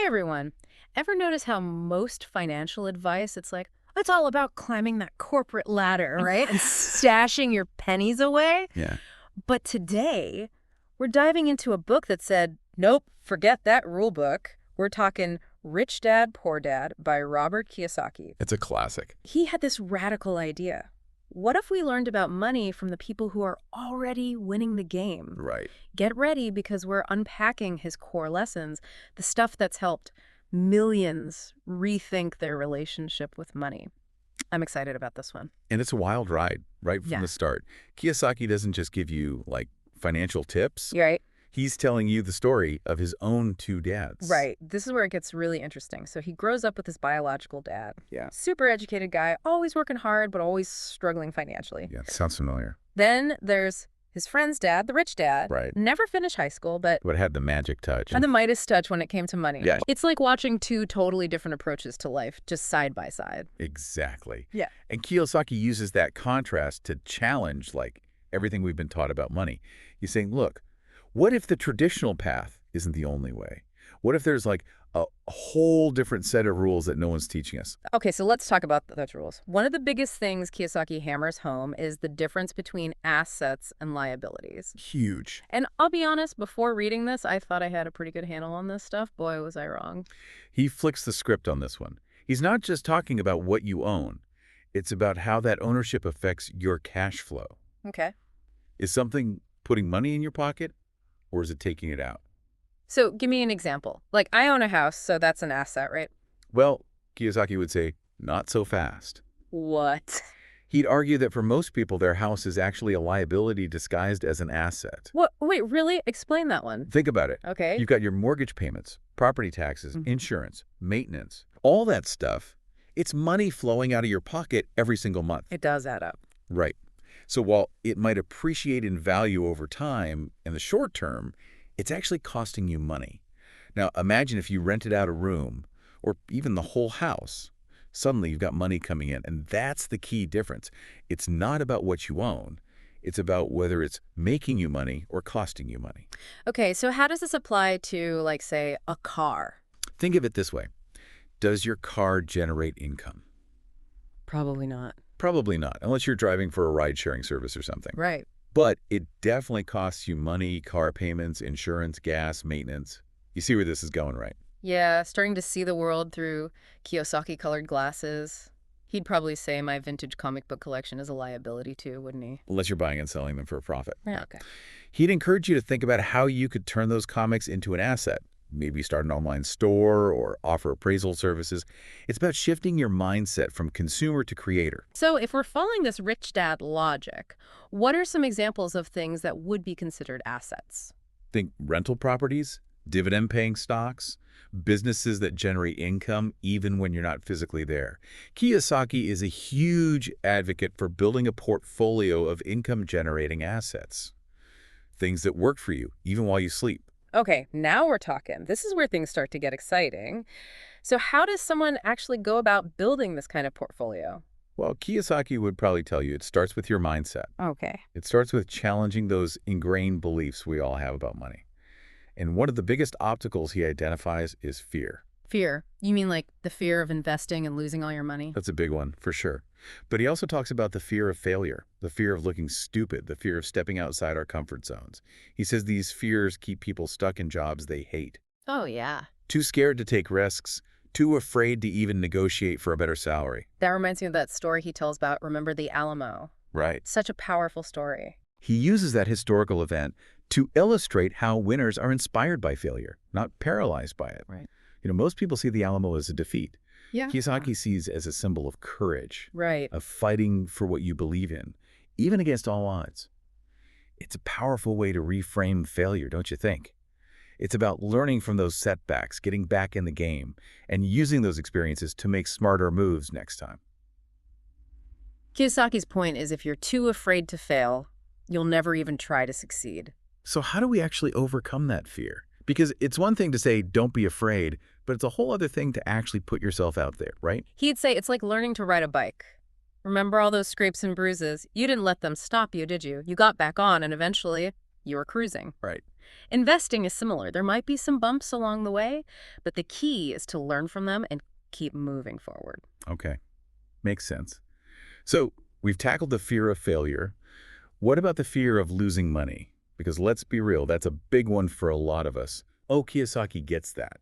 Hey everyone. Ever notice how most financial advice, it's all about climbing that corporate ladder, right? And stashing your pennies away? Yeah. But today, we're diving into a book that said, nope, forget that rule book. We're talking Rich Dad, Poor Dad by Robert Kiyosaki. It's a classic. He had this radical idea. What if we learned about money from the people who are already winning the game? Right. Get ready because we're unpacking his core lessons, the stuff that's helped millions rethink their relationship with money. I'm excited about this one. And it's a wild ride right from Yeah. the start. Kiyosaki doesn't just give you, like, financial tips. You right? He's telling you the story of his own two dads. Right. This is where it gets really interesting. So he grows up with his biological dad. Yeah. Super educated guy, always working hard, but always struggling financially. Yeah, sounds familiar. Then there's his friend's dad, the rich dad. Right. Never finished high school, but But it had the magic touch. had the Midas touch when it came to money. Yeah. It's like watching two totally different approaches to life, just side by side. Exactly. Yeah. And Kiyosaki uses that contrast to challenge, like, everything we've been taught about money. He's saying, look, what if the traditional path isn't the only way? What if there's, like, a whole different set of rules that no one's teaching us? Okay, so let's talk about those rules. One of the biggest things Kiyosaki hammers home is the difference between assets and liabilities. Huge. And I'll be honest, before reading this, I thought I had a pretty good handle on this stuff. Boy, was I wrong. He flicks the script on this one. He's not just talking about what you own. It's about how that ownership affects your cash flow. Okay. Is something putting money in your pocket, or is it taking it out? So give me an example. Like, I own a house, so that's an asset, right? Well, Kiyosaki would say, not so fast. What? He'd argue that for most people, their house is actually a liability disguised as an asset. What? Wait, really? Explain that one. Think about it. Okay. You've got your mortgage payments, property taxes, insurance, maintenance, all that stuff. It's money flowing out of your pocket every single month. It does add up. Right. So while it might appreciate in value over time, in the short term, it's actually costing you money. Now, imagine if you rented out a room or even the whole house. Suddenly, you've got money coming in, and that's the key difference. It's not about what you own. It's about whether it's making you money or costing you money. Okay, so how does this apply to, like, say, a car? Think of it this way. Does your car generate income? Probably not. Probably not, unless you're driving for a ride-sharing service or something. Right. But it definitely costs you money, car payments, insurance, gas, maintenance. You see where this is going, right? Yeah, starting to see the world through Kiyosaki-colored glasses. He'd probably say my vintage comic book collection is a liability too, wouldn't he? Unless you're buying and selling them for a profit. Yeah, okay. He'd encourage you to think about how you could turn those comics into an asset. Maybe start an online store or offer appraisal services. It's about shifting your mindset from consumer to creator. So if we're following this rich dad logic, what are some examples of things that would be considered assets? Think rental properties, dividend-paying stocks, businesses that generate income even when you're not physically there. Kiyosaki is a huge advocate for building a portfolio of income-generating assets. Things that work for you, even while you sleep. Okay, now we're talking. This is where things start to get exciting. So how does someone actually go about building this kind of portfolio? Well, Kiyosaki would probably tell you it starts with your mindset. Okay. It starts with challenging those ingrained beliefs we all have about money. And one of the biggest obstacles he identifies is fear. Fear. You mean like the fear of investing and losing all your money? That's a big one, for sure. But he also talks about the fear of failure, the fear of looking stupid, the fear of stepping outside our comfort zones. He says these fears keep people stuck in jobs they hate. Oh, yeah. Too scared to take risks, too afraid to even negotiate for a better salary. That reminds me of that story he tells about Remember the Alamo. Right. Such a powerful story. He uses that historical event to illustrate how winners are inspired by failure, not paralyzed by it. Right. You know, most people see the Alamo as a defeat. Yeah. Kiyosaki sees as a symbol of courage, Right. of fighting for what you believe in, even against all odds. It's a powerful way to reframe failure, don't you think? It's about learning from those setbacks, getting back in the game, and using those experiences to make smarter moves next time. Kiyosaki's point is if you're too afraid to fail, you'll never even try to succeed. So how do we actually overcome that fear? Because it's one thing to say, don't be afraid, but it's a whole other thing to actually put yourself out there, right? He'd say it's like learning to ride a bike. Remember all those scrapes and bruises? You didn't let them stop you, did you? You got back on and eventually you were cruising. Right. Investing is similar. There might be some bumps along the way, but the key is to learn from them and keep moving forward. Okay, makes sense. So we've tackled the fear of failure. What about the fear of losing money? Because let's be real, that's a big one for a lot of us. Oh, Kiyosaki gets that.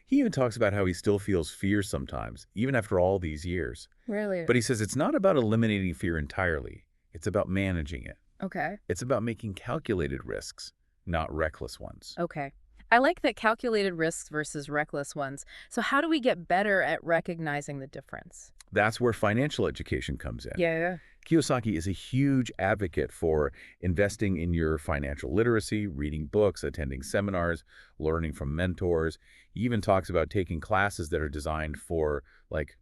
He even talks about how he still feels fear sometimes, even after all these years. Really? But he says it's not about eliminating fear entirely. It's about managing it. Okay. It's about making calculated risks, not reckless ones. Okay. I like that calculated risks versus reckless ones. So how do we get better at recognizing the difference? That's where financial education comes in. Yeah. Kiyosaki is a huge advocate for investing in your financial literacy, reading books, attending seminars, learning from mentors. He even talks about taking classes that are designed for, like,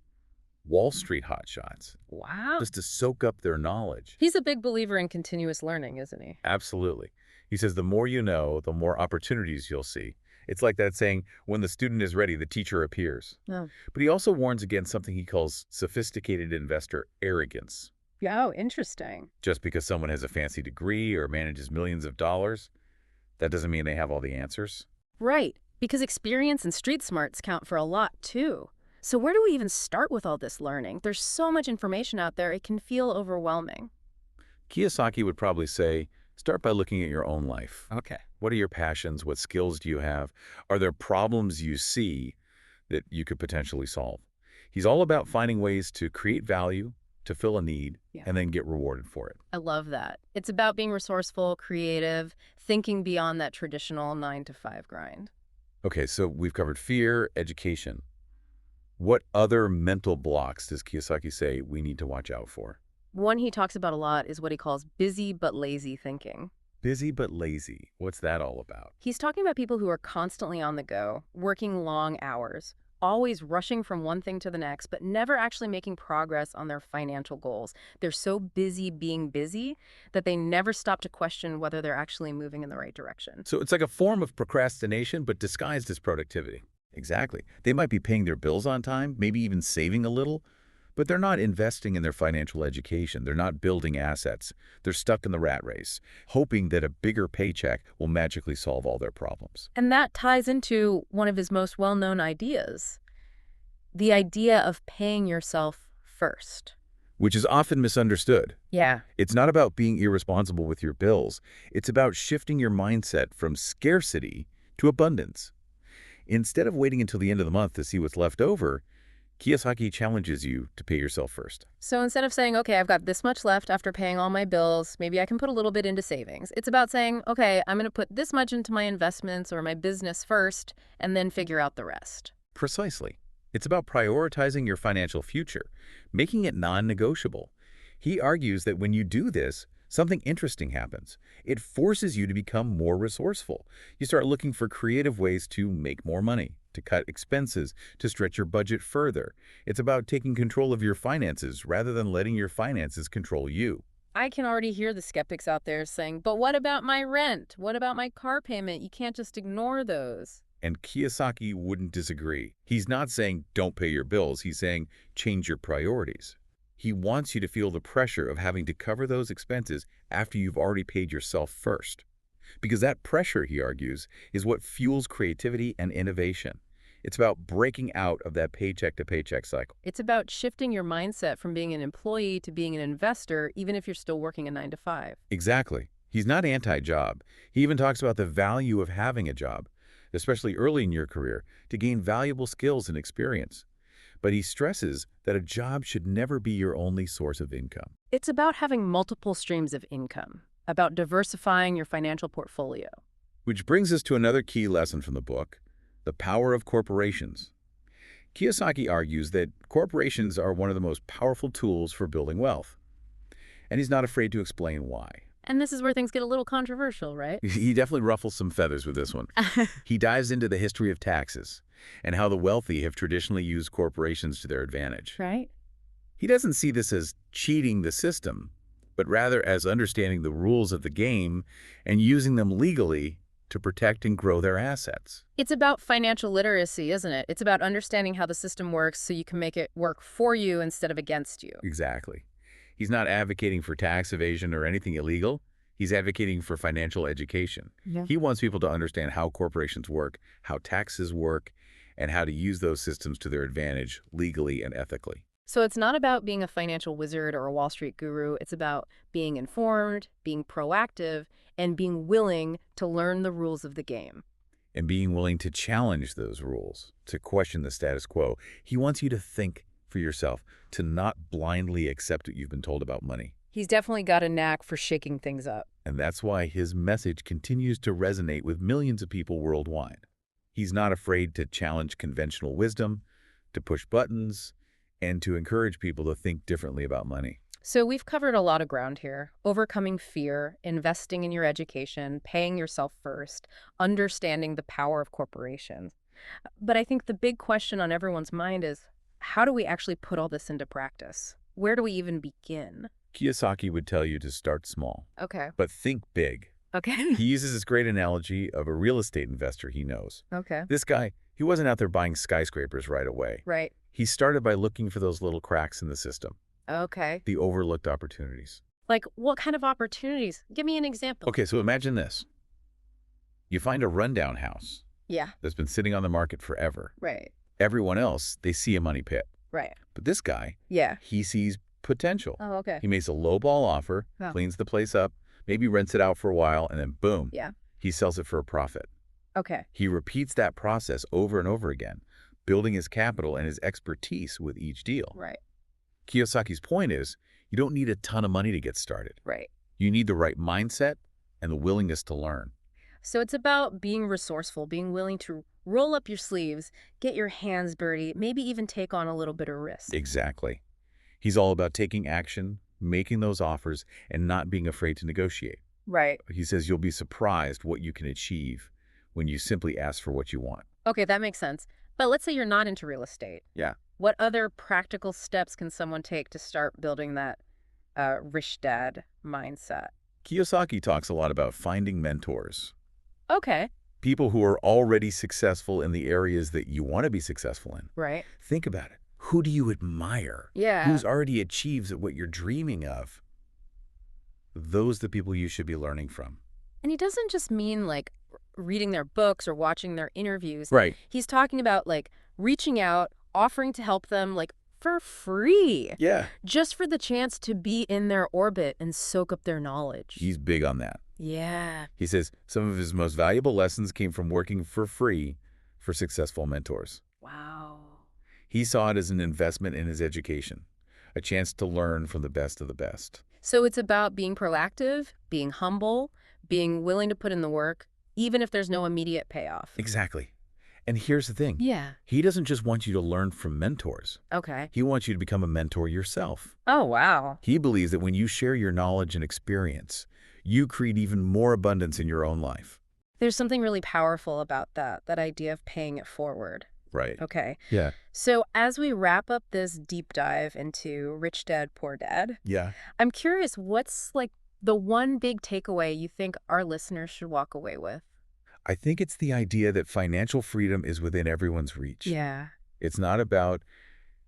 Wall Street hotshots, Wow. just to soak up their knowledge. He's a big believer in continuous learning, isn't he? Absolutely. He says the more you know, the more opportunities you'll see. It's like that saying, when the student is ready, the teacher appears. Oh. But he also warns against something he calls sophisticated investor arrogance. Yeah, oh, interesting. Just because someone has a fancy degree or manages millions of dollars, that doesn't mean they have all the answers. Right, because experience and street smarts count for a lot, too. So where do we even start with all this learning? There's so much information out there, it can feel overwhelming. Kiyosaki would probably say, start by looking at your own life. Okay. What are your passions? What skills do you have? Are there problems you see that you could potentially solve? He's all about finding ways to create value, to fill a need, Yeah. and then get rewarded for it. I love that. It's about being resourceful, creative, thinking beyond that traditional 9 to 5 grind. Okay, so we've covered fear, education. What other mental blocks does Kiyosaki say we need to watch out for? One he talks about a lot is what he calls busy but lazy thinking. Busy but lazy. What's that all about? He's talking about people who are constantly on the go, working long hours, always rushing from one thing to the next, but never actually making progress on their financial goals. They're so busy being busy that they never stop to question whether they're actually moving in the right direction. So it's like a form of procrastination, but disguised as productivity. Exactly. They might be paying their bills on time, maybe even saving a little, but they're not investing in their financial education. They're not building assets. They're stuck in the rat race, hoping that a bigger paycheck will magically solve all their problems. And that ties into one of his most well-known ideas, the idea of paying yourself first. Which is often misunderstood. Yeah. It's not about being irresponsible with your bills. It's about shifting your mindset from scarcity to abundance. Instead of waiting until the end of the month to see what's left over, Kiyosaki challenges you to pay yourself first. So instead of saying, okay, I've got this much left after paying all my bills, maybe I can put a little bit into savings. It's about saying, okay, I'm going to put this much into my investments or my business first and then figure out the rest. Precisely. It's about prioritizing your financial future, making it non-negotiable. He argues that when you do this, something interesting happens. It forces you to become more resourceful. You start looking for creative ways to make more money, to cut expenses, to stretch your budget further. It's about taking control of your finances rather than letting your finances control you. I can already hear the skeptics out there saying, but what about my rent? What about my car payment? You can't just ignore those. And Kiyosaki wouldn't disagree. He's not saying don't pay your bills. He's saying change your priorities. He wants you to feel the pressure of having to cover those expenses after you've already paid yourself first. Because that pressure, he argues, is what fuels creativity and innovation. It's about breaking out of that paycheck-to-paycheck cycle. It's about shifting your mindset from being an employee to being an investor, even if you're still working a 9 to 5. Exactly. He's not anti-job. He even talks about the value of having a job, especially early in your career, to gain valuable skills and experience. But he stresses that a job should never be your only source of income. It's about having multiple streams of income, about diversifying your financial portfolio. Which brings us to another key lesson from the book, the power of corporations. Kiyosaki argues that corporations are one of the most powerful tools for building wealth. And he's not afraid to explain why. And this is where things get a little controversial, right? He definitely ruffles some feathers with this one. He dives into the history of taxes and how the wealthy have traditionally used corporations to their advantage. Right? He doesn't see this as cheating the system, but rather as understanding the rules of the game and using them legally to protect and grow their assets. It's about financial literacy, isn't it? It's about understanding how the system works so you can make it work for you instead of against you. Exactly. He's not advocating for tax evasion or anything illegal. He's advocating for financial education. Yeah. He wants people to understand how corporations work, how taxes work, and how to use those systems to their advantage legally and ethically. So it's not about being a financial wizard or a Wall Street guru. It's about being informed, being proactive, and being willing to learn the rules of the game. And being willing to challenge those rules, to question the status quo. He wants you to think for yourself, to not blindly accept what you've been told about money. He's definitely got a knack for shaking things up. And that's why his message continues to resonate with millions of people worldwide. He's not afraid to challenge conventional wisdom, to push buttons, and to encourage people to think differently about money. So we've covered a lot of ground here. Overcoming fear, investing in your education, paying yourself first, understanding the power of corporations. But I think the big question on everyone's mind is, how do we actually put all this into practice? Where do we even begin? Kiyosaki would tell you to start small, Okay. but think big. Okay. He uses this great analogy of a real estate investor he knows. Okay. This guy, he wasn't out there buying skyscrapers right away. Right. He started by looking for those little cracks in the system, Okay. the overlooked opportunities. Like, what kind of opportunities? Give me an example. Okay, so imagine this. You find a rundown house Yeah. that's been sitting on the market forever. Right. Everyone else, they see a money pit. Right. But this guy, Yeah. he sees potential. Oh, okay. He makes a low-ball offer, Oh. cleans the place up, maybe rents it out for a while, and then boom, Yeah. he sells it for a profit. Okay. He repeats that process over and over again, building his capital and his expertise with each deal. Right. Kiyosaki's point is, you don't need a ton of money to get started. Right. You need the right mindset and the willingness to learn. So it's about being resourceful, being willing to roll up your sleeves, get your hands dirty, maybe even take on a little bit of risk. Exactly. He's all about taking action, making those offers, and not being afraid to negotiate. Right. He says you'll be surprised what you can achieve when you simply ask for what you want. Okay, that makes sense. But let's say you're not into real estate. Yeah. What other practical steps can someone take to start building that rich dad mindset? Kiyosaki talks a lot about finding mentors, Okay. people who are already successful in the areas that you want to be successful in. Right. Think about it. Who do you admire? Yeah. Who's already achieved what you're dreaming of? Those are the people you should be learning from. And he doesn't just mean like reading their books or watching their interviews. Right. He's talking about like reaching out, offering to help them like for free, Yeah. just for the chance to be in their orbit and soak up their knowledge. He's big on that. Yeah. He says some of his most valuable lessons came from working for free for successful mentors. Wow. He saw it as an investment in his education, a chance to learn from the best of the best. So it's about being proactive, being humble, being willing to put in the work, even if there's no immediate payoff. Exactly. And here's the thing. Yeah. He doesn't just want you to learn from mentors. Okay. He wants you to become a mentor yourself. Oh, wow. He believes that when you share your knowledge and experience, you create even more abundance in your own life. There's something really powerful about that idea of paying it forward. Right. Okay. Yeah. So as we wrap up this deep dive into Rich Dad, Poor Dad, Yeah. I'm curious, what's like the one big takeaway you think our listeners should walk away with? I think it's the idea that financial freedom is within everyone's reach. Yeah. It's not about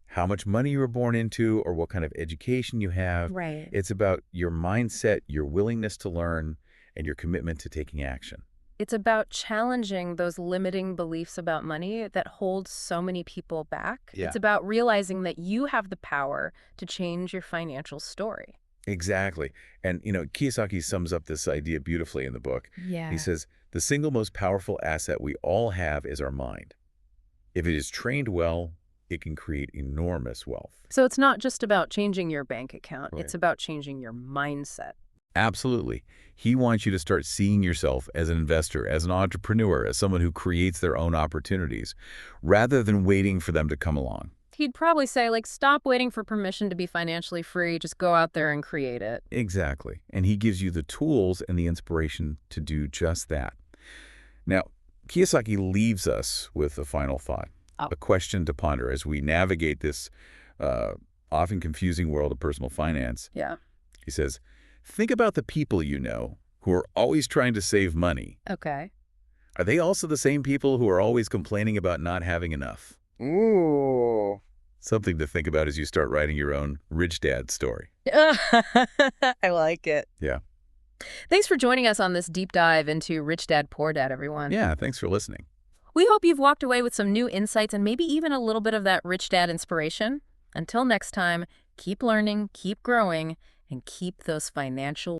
how much money you were born into or what kind of education you have. Right. It's about your mindset, your willingness to learn, and your commitment to taking action. It's about challenging those limiting beliefs about money that hold so many people back. Yeah. It's about realizing that you have the power to change your financial story. Exactly. And, Kiyosaki sums up this idea beautifully in the book. Yeah. He says, the single most powerful asset we all have is our mind. If it is trained well, it can create enormous wealth. So it's not just about changing your bank account. Right. It's about changing your mindset. Absolutely. He wants you to start seeing yourself as an investor, as an entrepreneur, as someone who creates their own opportunities, rather than waiting for them to come along. He'd probably say, like, stop waiting for permission to be financially free. Just go out there and create it. Exactly. And he gives you the tools and the inspiration to do just that. Now, Kiyosaki leaves us with a final thought, a question to ponder as we navigate this often confusing world of personal finance. Yeah. He says, think about the people you know who are always trying to save money. Okay. Are they also the same people who are always complaining about not having enough? Ooh. Something to think about as you start writing your own rich dad story. I like it. Yeah. Thanks for joining us on this deep dive into Rich Dad, Poor Dad, everyone. Yeah, thanks for listening. We hope you've walked away with some new insights and maybe even a little bit of that Rich Dad inspiration. Until next time, keep learning, keep growing, and keep those financial